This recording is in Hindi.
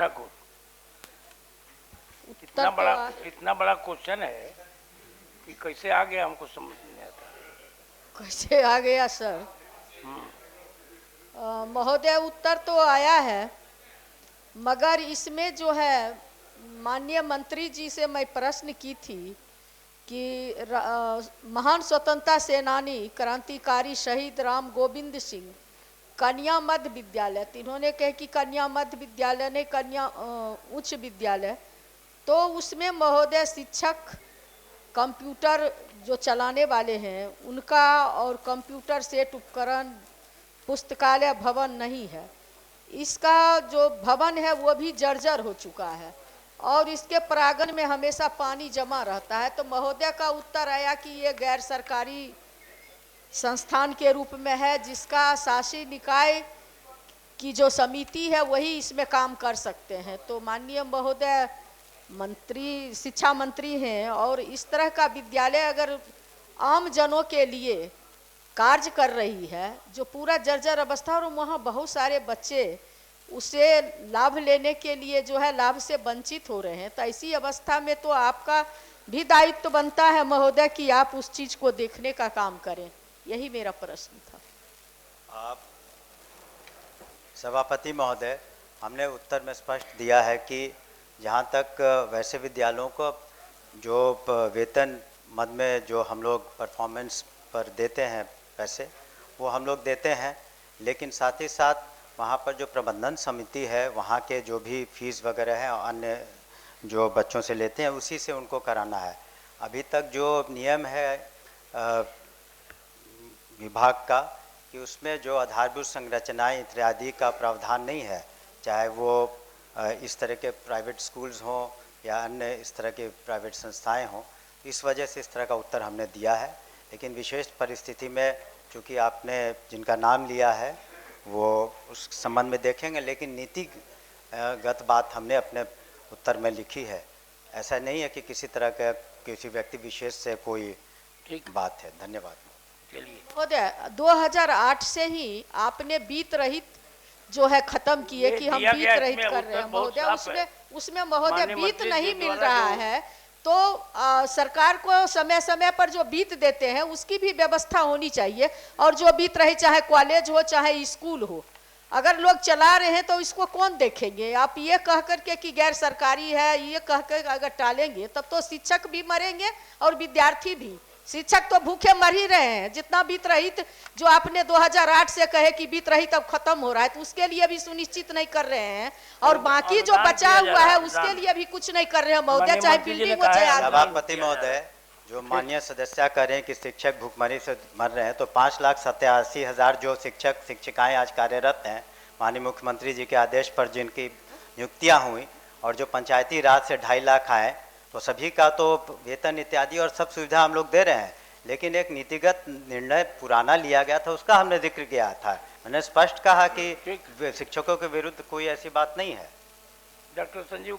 ठाकुर, उत्तर इतना बड़ा क्वेश्चन है कि कैसे आ गया हमको समझ नहीं आता। कैसे आ गया सर? महोदय उत्तर तो आया है, मगर इसमें जो है माननीय मंत्री जी से मैं प्रश्न की थी कि महान स्वतंत्रता सेनानी क्रांतिकारी शहीद राम गोविंद सिंह कन्या मध्य विद्यालय, तो इन्होंने कहा कि कन्या मध्य विद्यालय नहीं, कन्या उच्च विद्यालय। तो उसमें महोदय शिक्षक कंप्यूटर जो चलाने वाले हैं उनका और कंप्यूटर सेट उपकरण पुस्तकालय भवन नहीं है। इसका जो भवन है वो भी जर्जर हो चुका है और इसके प्रांगण में हमेशा पानी जमा रहता है। तो महोदय का उत्तर आया कि ये गैर सरकारी संस्थान के रूप में है, जिसका शासी निकाय की जो समिति है वही इसमें काम कर सकते हैं। तो माननीय महोदय मंत्री, शिक्षा मंत्री हैं और इस तरह का विद्यालय अगर आम जनों के लिए कार्य कर रही है जो पूरा जर्जर अवस्था और वहाँ बहुत सारे बच्चे उसे लाभ लेने के लिए जो है लाभ से वंचित हो रहे हैं, तो ऐसी अवस्था में तो आपका भी दायित्व तो बनता है महोदय कि आप उस चीज को देखने का काम करें। यही मेरा प्रश्न था। आप सभापति महोदय, हमने उत्तर में स्पष्ट दिया है कि जहाँ तक वैसे विद्यालयों को जो वेतन मद में जो हम लोग परफॉर्मेंस पर देते हैं पैसे, वो हम लोग देते हैं, लेकिन साथ ही साथ वहाँ पर जो प्रबंधन समिति है वहाँ के जो भी फीस वगैरह है और अन्य जो बच्चों से लेते हैं उसी से उनको कराना है। अभी तक जो नियम है विभाग का कि उसमें जो आधारभूत संरचनाएं इत्यादि का प्रावधान नहीं है, चाहे वो इस तरह के प्राइवेट स्कूल्स हों या अन्य इस तरह के प्राइवेट संस्थाएं हों, इस वजह से इस तरह का उत्तर हमने दिया है। लेकिन विशेष परिस्थिति में चूँकि आपने जिनका नाम लिया है वो उस संबंध में देखेंगे, लेकिन नीतिगत बात हमने अपने उत्तर में लिखी है। ऐसा नहीं है कि किसी तरह का किसी व्यक्ति विशेष से कोई बात है। धन्यवाद। महोदय 2008 से ही आपने बीत रहित जो है खत्म किए कि हम बीत रहित कर रहे हैं महोदय, उसमें महोदय बीत नहीं मिल रहा है। तो सरकार को समय समय पर जो बीत देते हैं उसकी भी व्यवस्था होनी चाहिए, और जो बीत रही चाहे कॉलेज हो चाहे स्कूल हो, अगर लोग चला रहे हैं तो इसको कौन देखेंगे? आप ये कह करके कि गैर सरकारी है ये कह कर अगर टालेंगे तब तो शिक्षक भी मरेंगे और विद्यार्थी भी। शिक्षक तो भूखे मर ही रहे हैं। जितना बीत रहित जो आपने 2008 से कहे कि बीत रहित अब खत्म हो रहा है, तो उसके लिए भी सुनिश्चित नहीं कर रहे हैं, और बाकी जो बचा हुआ है उसके लिए भी कुछ नहीं कर रहे हैं महोदय, चाहे बिल्डिंग हो चाहे। सभापति महोदय, जो माननीय सदस्य कह रहे हैं कि शिक्षक भूखमरी से मर रहे हैं, तो 5,87,000 जो शिक्षक शिक्षिकाएं आज कार्यरत हैं माननीय मुख्यमंत्री जी के आदेश पर जिनकी नियुक्तियां हुई, और जो पंचायती राज से 2.5 लाख आए, तो सभी का तो वेतन इत्यादि और सब सुविधा हम लोग दे रहे हैं। लेकिन एक नीतिगत निर्णय पुराना लिया गया था, उसका हमने जिक्र किया था। मैंने स्पष्ट कहा कि शिक्षकों के विरुद्ध कोई ऐसी बात नहीं है। डॉक्टर संजीव